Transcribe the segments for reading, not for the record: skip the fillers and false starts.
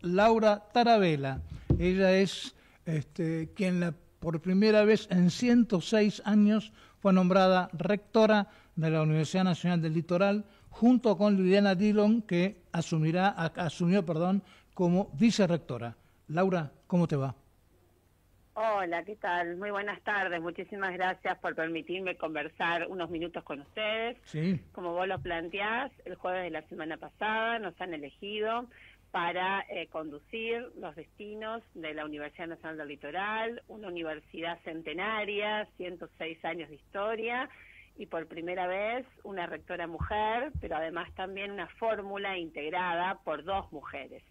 Laura Tarabella. Ella es quien por primera vez en 106 años fue nombrada rectora de la Universidad Nacional del Litoral, junto con Liliana Dillon, que asumió como vicerrectora. Laura, ¿cómo te va? Hola, ¿qué tal? Muy buenas tardes. Muchísimas gracias por permitirme conversar unos minutos con ustedes. Sí. Como vos lo planteás, el jueves de la semana pasada nos han elegido para conducir los destinos de la Universidad Nacional del Litoral, una universidad centenaria, 106 años de historia, y por primera vez una rectora mujer, pero además también una fórmula integrada por 2 mujeres.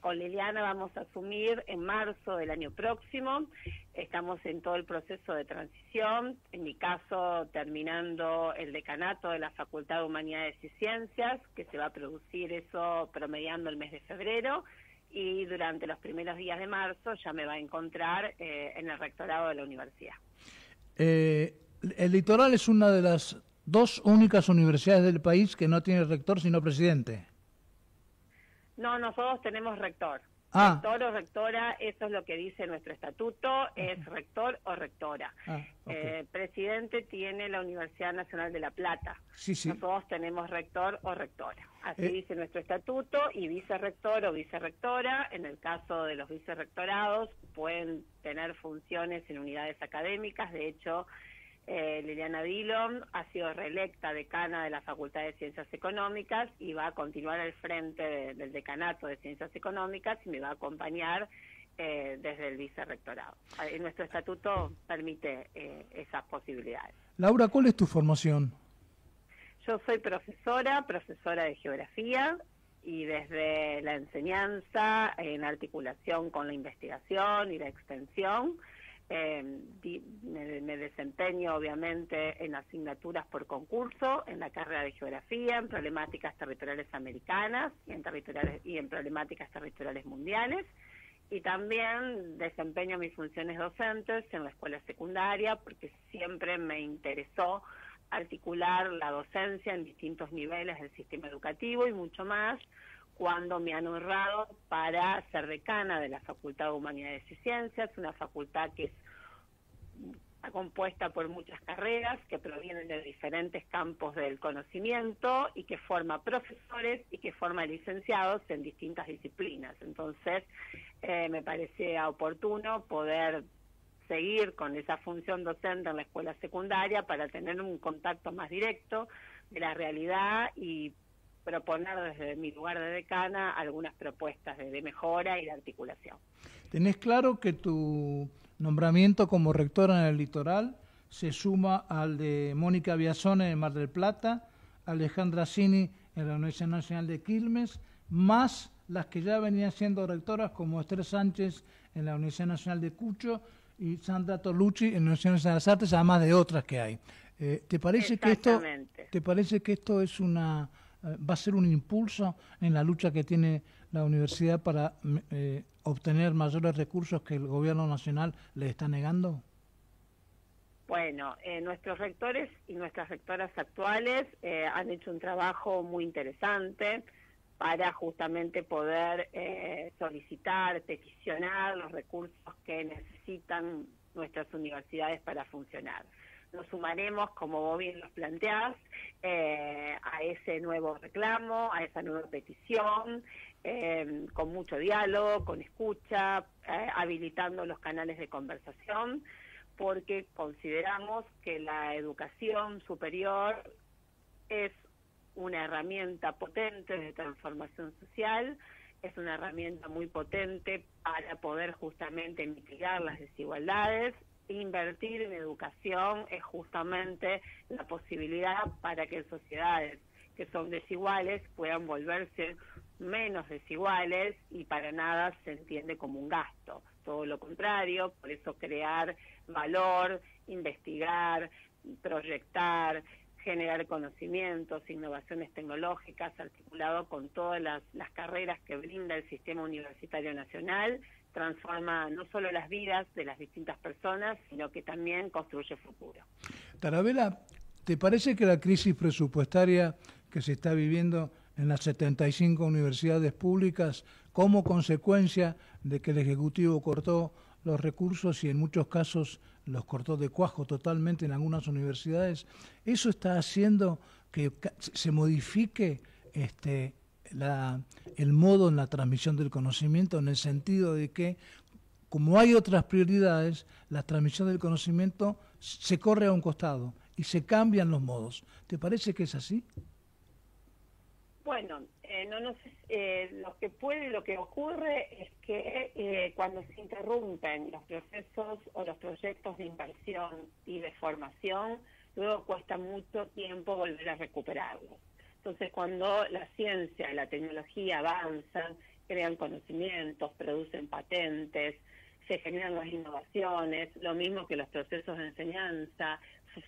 Con Liliana vamos a asumir en marzo del año próximo. Estamos en todo el proceso de transición, en mi caso terminando el decanato de la Facultad de Humanidades y Ciencias, que se va a producir eso promediando el mes de febrero, y durante los primeros días de marzo ya me va a encontrar en el rectorado de la universidad. El Litoral es una de las 2 únicas universidades del país que no tiene rector sino presidente. No, nosotros tenemos rector. Ah. Rector o rectora, eso es lo que dice nuestro estatuto, es rector o rectora. Okay. Presidente tiene la Universidad Nacional de La Plata. Sí. Nosotros tenemos rector o rectora. Así dice nuestro estatuto, y vicerrector o vicerrectora. En el caso de los vicerrectorados pueden tener funciones en unidades académicas. De hecho, Liliana Dillon ha sido reelecta decana de la Facultad de Ciencias Económicas y va a continuar al frente del decanato de Ciencias Económicas y me va a acompañar desde el vicerrectorado. Nuestro estatuto permite esas posibilidades. Laura, ¿cuál es tu formación? Yo soy profesora de geografía, y desde la enseñanza en articulación con la investigación y la extensión, me desempeño obviamente en asignaturas por concurso, en la carrera de geografía, en problemáticas territoriales americanas y en problemáticas territoriales mundiales, y también desempeño mis funciones docentes en la escuela secundaria porque siempre me interesó articular la docencia en distintos niveles del sistema educativo y mucho más cuando me han honrado para ser decana de la Facultad de Humanidades y Ciencias, una facultad que está compuesta por muchas carreras que provienen de diferentes campos del conocimiento y que forma profesores y que forma licenciados en distintas disciplinas. Entonces, me parecía oportuno poder seguir con esa función docente en la escuela secundaria para tener un contacto más directo de la realidad y proponer desde mi lugar de decana algunas propuestas de mejora y de articulación. ¿Tenés claro que tu nombramiento como rectora en el Litoral se suma al de Mónica Biasone en Mar del Plata, Alejandra Cini en la Universidad Nacional de Quilmes, más las que ya venían siendo rectoras como Esther Sánchez en la Universidad Nacional de Cucho y Sandra Tolucci en la Universidad Nacional de las Artes, además de otras que hay? ¿Te parece que esto es va a ser un impulso en la lucha que tiene la universidad para obtener mayores recursos que el gobierno nacional le está negando? Bueno, nuestros rectores y nuestras rectoras actuales han hecho un trabajo muy interesante para justamente poder solicitar, peticionar los recursos que necesitan nuestras universidades para funcionar. Nos sumaremos, como vos bien los planteás, a ese nuevo reclamo, a esa nueva petición, con mucho diálogo, con escucha, habilitando los canales de conversación, porque consideramos que la educación superior es una herramienta potente de transformación social, es una herramienta muy potente para poder justamente mitigar las desigualdades. Invertir en educación es justamente la posibilidad para que sociedades que son desiguales puedan volverse menos desiguales, y para nada se entiende como un gasto, todo lo contrario. Por eso crear valor, investigar, proyectar, generar conocimientos, innovaciones tecnológicas, articulado con todas las carreras que brinda el sistema universitario nacional, transforma no solo las vidas de las distintas personas, sino que también construye futuro. Tarabella, ¿te parece que la crisis presupuestaria que se está viviendo en las 75 universidades públicas como consecuencia de que el Ejecutivo cortó los recursos y en muchos casos los cortó de cuajo totalmente en algunas universidades, eso está haciendo que se modifique el modo en la transmisión del conocimiento, en el sentido de que, como hay otras prioridades, la transmisión del conocimiento se corre a un costado y se cambian los modos. ¿Te parece que es así? Bueno, lo que ocurre es que cuando se interrumpen los procesos o los proyectos de inversión y de formación, luego cuesta mucho tiempo volver a recuperarlos. Entonces, cuando la ciencia y la tecnología avanzan, crean conocimientos, producen patentes, se generan las innovaciones, lo mismo que los procesos de enseñanza,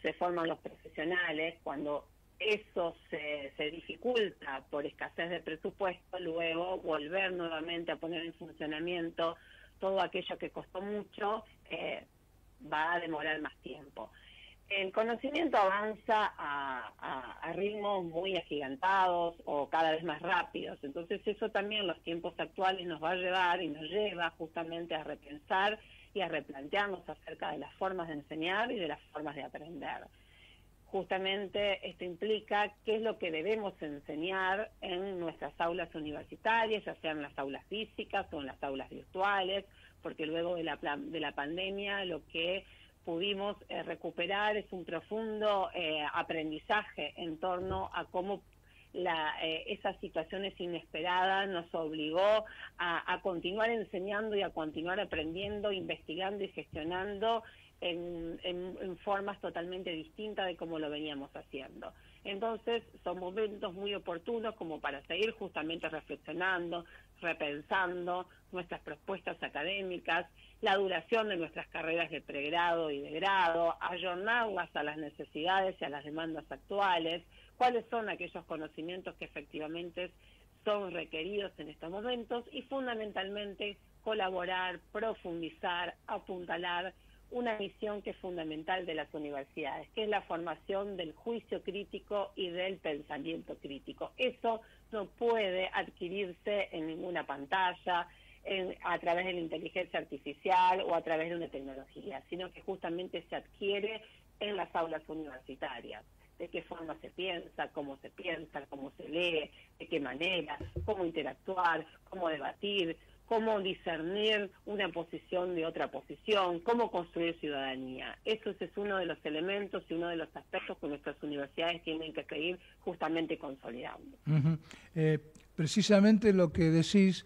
se forman los profesionales, cuando eso se dificulta por escasez de presupuesto, luego volver nuevamente a poner en funcionamiento todo aquello que costó mucho va a demorar más tiempo. El conocimiento avanza a ritmos muy agigantados o cada vez más rápidos, entonces eso también en los tiempos actuales nos va a llevar y nos lleva justamente a repensar y a replantearnos acerca de las formas de enseñar y de las formas de aprender. Justamente esto implica qué es lo que debemos enseñar en nuestras aulas universitarias, ya sean las aulas físicas o en las aulas virtuales, porque luego de la pandemia lo que pudimos recuperar es un profundo aprendizaje en torno a cómo esas situaciones inesperadas nos obligó a continuar enseñando y a continuar aprendiendo, investigando y gestionando en formas totalmente distintas de cómo lo veníamos haciendo. Entonces son momentos muy oportunos como para seguir justamente reflexionando, repensando nuestras propuestas académicas, la duración de nuestras carreras de pregrado y de grado, ayornarlas a las necesidades y a las demandas actuales, cuáles son aquellos conocimientos que efectivamente son requeridos en estos momentos y fundamentalmente colaborar, profundizar, apuntalar una misión que es fundamental de las universidades, que es la formación del juicio crítico y del pensamiento crítico. Eso no puede adquirirse en ninguna pantalla, a través de la inteligencia artificial o a través de una tecnología, sino que justamente se adquiere en las aulas universitarias. De qué forma se piensa, cómo se lee, de qué manera, cómo interactuar, cómo debatir, cómo discernir una posición de otra posición, cómo construir ciudadanía. Eso es uno de los elementos y uno de los aspectos que nuestras universidades tienen que seguir justamente consolidando. Precisamente lo que decís,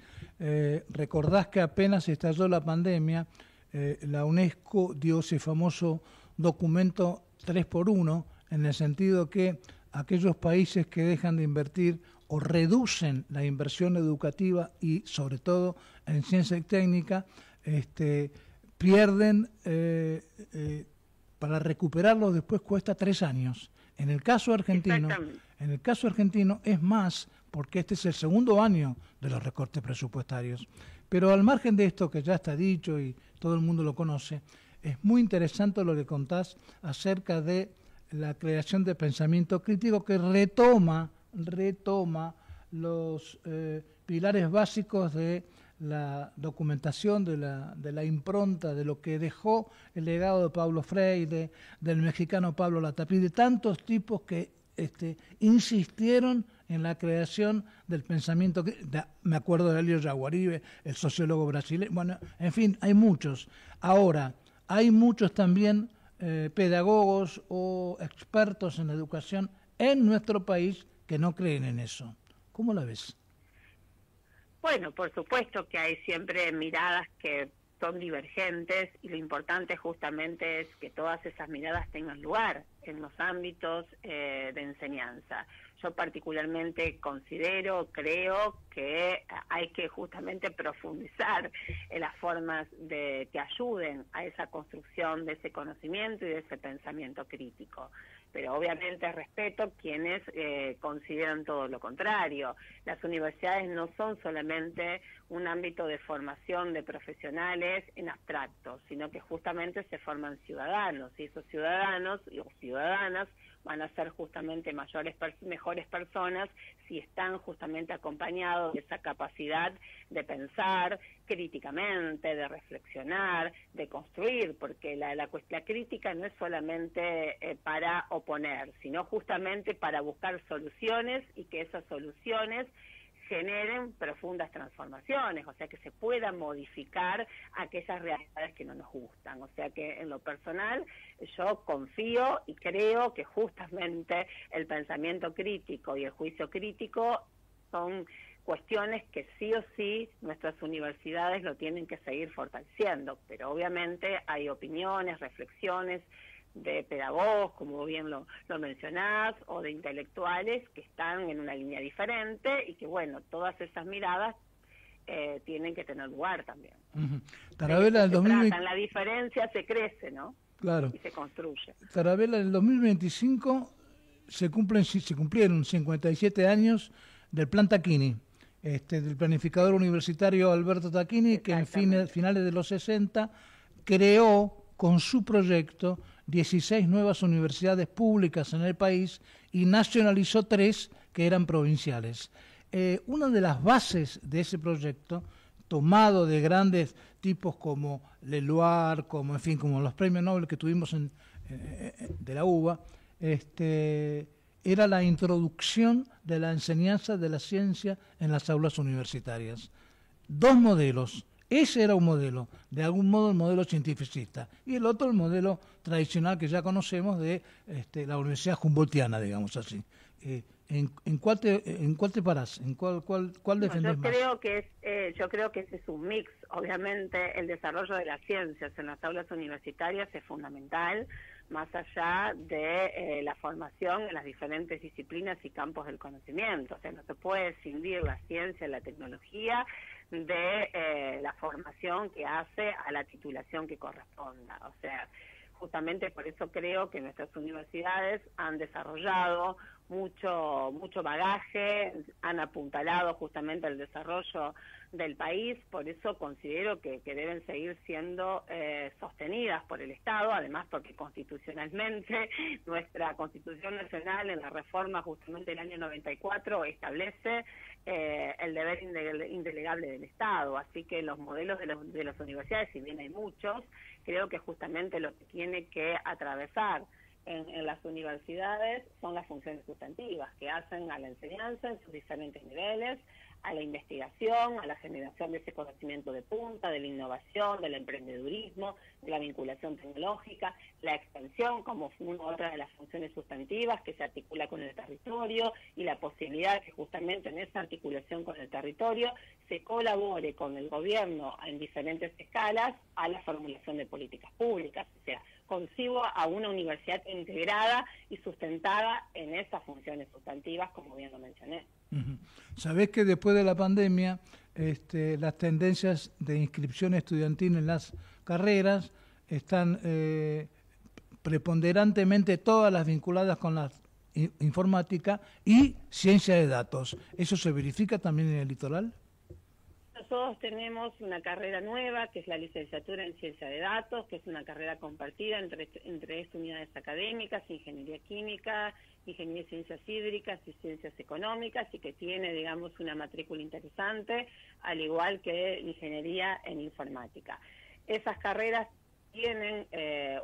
recordás que apenas estalló la pandemia, la UNESCO dio ese famoso documento 3x1, en el sentido que aquellos países que dejan de invertir o reducen la inversión educativa y sobre todo en ciencia y técnica, pierden, para recuperarlo después cuesta 3 años. En el caso argentino es más, porque este es el segundo año de los recortes presupuestarios. Pero al margen de esto, que ya está dicho y todo el mundo lo conoce, es muy interesante lo que contás acerca de la creación de pensamiento crítico que retoma los pilares básicos de la documentación, de la impronta, de lo que dejó el legado de Paulo Freire, del mexicano Pablo Latapí, de tantos tipos que insistieron en la creación del pensamiento. Me acuerdo de Elio Jaguaribe, el sociólogo brasileño. Bueno, en fin, hay muchos. Ahora, hay muchos también pedagogos o expertos en educación en nuestro país que no creen en eso. ¿Cómo la ves? Bueno, por supuesto que hay siempre miradas que son divergentes y lo importante justamente es que todas esas miradas tengan lugar en los ámbitos de enseñanza. Yo particularmente creo que hay que justamente profundizar en las formas que ayuden a esa construcción de ese conocimiento y de ese pensamiento crítico. Pero obviamente respeto quienes consideran todo lo contrario. Las universidades no son solamente un ámbito de formación de profesionales en abstracto, sino que justamente se forman ciudadanos, y esos ciudadanos o ciudadanas van a ser justamente mejores personas si están justamente acompañados de esa capacidad de pensar críticamente, de reflexionar, de construir, porque la crítica no es solamente para oponer, sino justamente para buscar soluciones y que esas soluciones generen profundas transformaciones, o sea, que se puedan modificar aquellas realidades que no nos gustan. O sea que en lo personal yo confío y creo que justamente el pensamiento crítico y el juicio crítico son cuestiones que sí o sí nuestras universidades lo tienen que seguir fortaleciendo, pero obviamente hay opiniones, reflexiones de pedagogos, como bien lo mencionás, o de intelectuales que están en una línea diferente y que, bueno, todas esas miradas tienen que tener lugar también. Tarabella, el 2020... En la diferencia se crece, ¿no? Claro. Y se construye. Tarabella, en el 2025 se cumplieron 57 años del Plan Tacchini, del planificador universitario Alberto Tacchini, que en finales de los 60 creó con su proyecto 16 nuevas universidades públicas en el país y nacionalizó 3 que eran provinciales. Una de las bases de ese proyecto, tomado de grandes tipos como Leloir, como los premios Nobel que tuvimos de la UBA, era la introducción de la enseñanza de la ciencia en las aulas universitarias. 2 modelos. Ese era un modelo, de algún modo el modelo cientificista, y el otro el modelo tradicional que ya conocemos de la Universidad Humboldtiana, digamos así. ¿En cuál te parás? ¿En cuál defendés más? Yo creo que ese es un mix. Obviamente el desarrollo de las ciencias en las aulas universitarias es fundamental, más allá de la formación en las diferentes disciplinas y campos del conocimiento. O sea, no se puede escindir la ciencia y la tecnología de la formación que hace a la titulación que corresponda. O sea, justamente por eso creo que nuestras universidades han desarrollado mucho bagaje, han apuntalado justamente el desarrollo del país, por eso considero que deben seguir siendo sostenidas por el Estado, además porque constitucionalmente nuestra Constitución Nacional en la reforma justamente del año 94 establece el deber indelegable del Estado, así que los modelos de las universidades, si bien hay muchos, creo que justamente lo que tiene que atravesar en las universidades son las funciones sustantivas que hacen a la enseñanza en sus diferentes niveles, a la investigación, a la generación de ese conocimiento de punta, de la innovación, del emprendedurismo, de la vinculación tecnológica, la extensión como otra de las funciones sustantivas que se articula con el territorio y la posibilidad de que justamente en esa articulación con el territorio se colabore con el gobierno en diferentes escalas a la formulación de políticas públicas, o sea, concibo a una universidad integrada y sustentada en esas funciones sustantivas, como bien lo mencioné. Sabés que después de la pandemia, las tendencias de inscripción estudiantil en las carreras están preponderantemente todas las vinculadas con la informática y ciencia de datos. ¿Eso se verifica también en el litoral? Nosotros tenemos una carrera nueva, que es la licenciatura en Ciencia de Datos, que es una carrera compartida entre unidades académicas, Ingeniería Química, Ingeniería de Ciencias Hídricas y Ciencias Económicas, y que tiene, digamos, una matrícula interesante, al igual que Ingeniería en Informática. Esas carreras tienen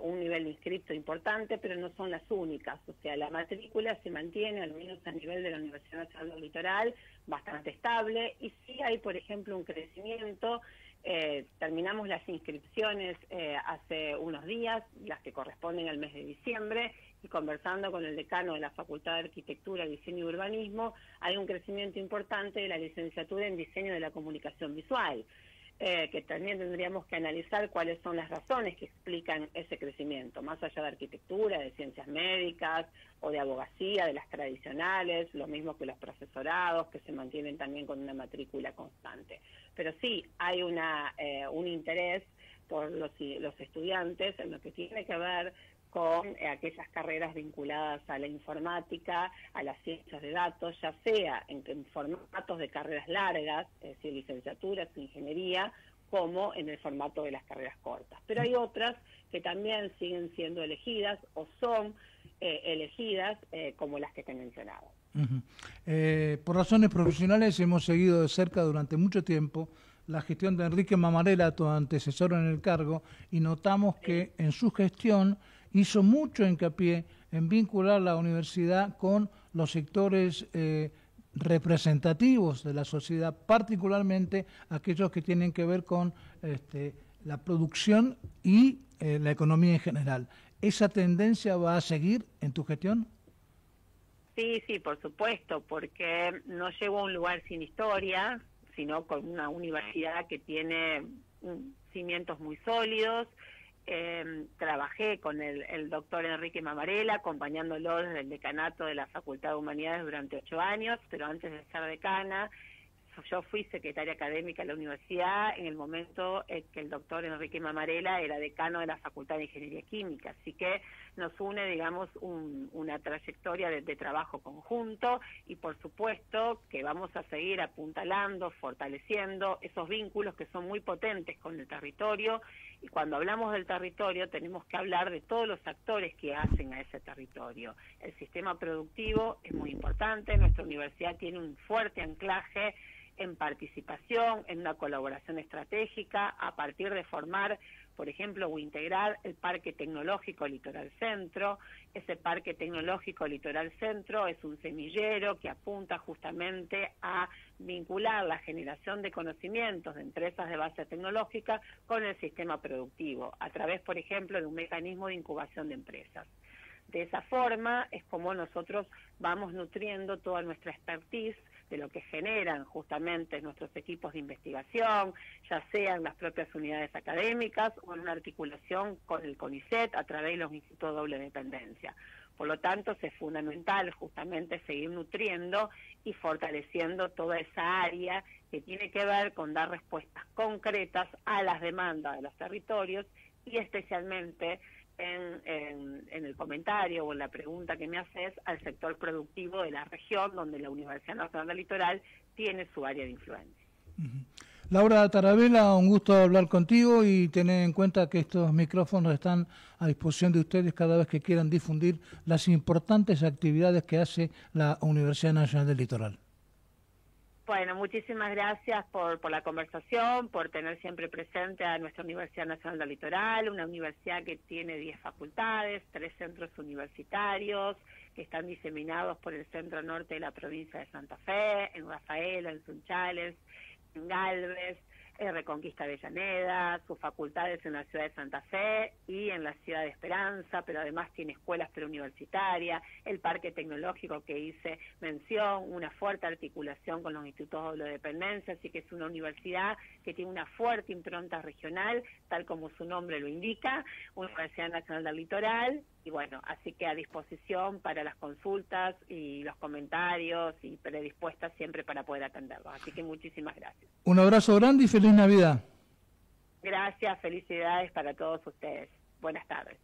un nivel de inscripto importante, pero no son las únicas. O sea, la matrícula se mantiene, al menos a nivel de la Universidad Nacional del Litoral, bastante estable, y sí hay, por ejemplo, un crecimiento. Terminamos las inscripciones hace unos días, las que corresponden al mes de diciembre, y conversando con el decano de la Facultad de Arquitectura, Diseño y Urbanismo, hay un crecimiento importante de la licenciatura en Diseño de la Comunicación Visual. Que también tendríamos que analizar cuáles son las razones que explican ese crecimiento, más allá de arquitectura, de ciencias médicas o de abogacía, de las tradicionales, lo mismo que los profesorados, que se mantienen también con una matrícula constante. Pero sí, hay un interés por los estudiantes en lo que tiene que ver con aquellas carreras vinculadas a la informática, a las ciencias de datos, ya sea en formatos de carreras largas, es decir, licenciaturas, ingeniería, como en el formato de las carreras cortas. Pero hay otras que también siguen siendo elegidas o son elegidas como las que te mencionaba. Por razones profesionales hemos seguido de cerca durante mucho tiempo la gestión de Enrique Mamarela, tu antecesor en el cargo, y notamos que en su gestión hizo mucho hincapié en vincular la universidad con los sectores representativos de la sociedad, particularmente aquellos que tienen que ver con la producción y la economía en general. ¿Esa tendencia va a seguir en tu gestión? Sí, sí, por supuesto, porque no llego a un lugar sin historia, sino con una universidad que tiene cimientos muy sólidos. Trabajé con el doctor Enrique Mamarela, acompañándolo desde el decanato de la Facultad de Humanidades durante 8 años, pero antes de ser decana, yo fui secretaria académica de la universidad en el momento que el doctor Enrique Mamarela era decano de la Facultad de Ingeniería Química, así que nos une, digamos, una trayectoria de trabajo conjunto, y por supuesto que vamos a seguir apuntalando, fortaleciendo esos vínculos que son muy potentes con el territorio, y cuando hablamos del territorio tenemos que hablar de todos los actores que hacen a ese territorio. El sistema productivo es muy importante, nuestra universidad tiene un fuerte anclaje en participación, en una colaboración estratégica, a partir de formar, por ejemplo, o integrar el Parque Tecnológico Litoral Centro. Ese Parque Tecnológico Litoral Centro es un semillero que apunta justamente a vincular la generación de conocimientos de empresas de base tecnológica con el sistema productivo, a través, por ejemplo, de un mecanismo de incubación de empresas. De esa forma es como nosotros vamos nutriendo toda nuestra expertise de lo que generan justamente nuestros equipos de investigación, ya sean las propias unidades académicas o en una articulación con el CONICET a través de los institutos de doble dependencia. Por lo tanto, es fundamental justamente seguir nutriendo y fortaleciendo toda esa área que tiene que ver con dar respuestas concretas a las demandas de los territorios, y especialmente en el comentario o en la pregunta que me haces al sector productivo de la región, donde la Universidad Nacional del Litoral tiene su área de influencia. Laura Tarabella, un gusto hablar contigo, y tener en cuenta que estos micrófonos están a disposición de ustedes cada vez que quieran difundir las importantes actividades que hace la Universidad Nacional del Litoral. Bueno, muchísimas gracias por la conversación, por tener siempre presente a nuestra Universidad Nacional del Litoral, una universidad que tiene 10 facultades, 3 centros universitarios que están diseminados por el centro norte de la provincia de Santa Fe, en Rafaela, en Sunchales, en Galvez, en Reconquista Avellaneda, sus facultades en la ciudad de Santa Fe y en la ciudad de Esperanza, pero además tiene escuelas preuniversitarias, el parque tecnológico que hice mención, una fuerte articulación con los institutos de doble dependencia, así que es una universidad que tiene una fuerte impronta regional, tal como su nombre lo indica, Universidad Nacional del Litoral, y bueno, así que a disposición para las consultas y los comentarios, y predispuesta siempre para poder atenderlos. Así que muchísimas gracias. Un abrazo grande y feliz Navidad. Gracias, felicidades para todos ustedes. Buenas tardes.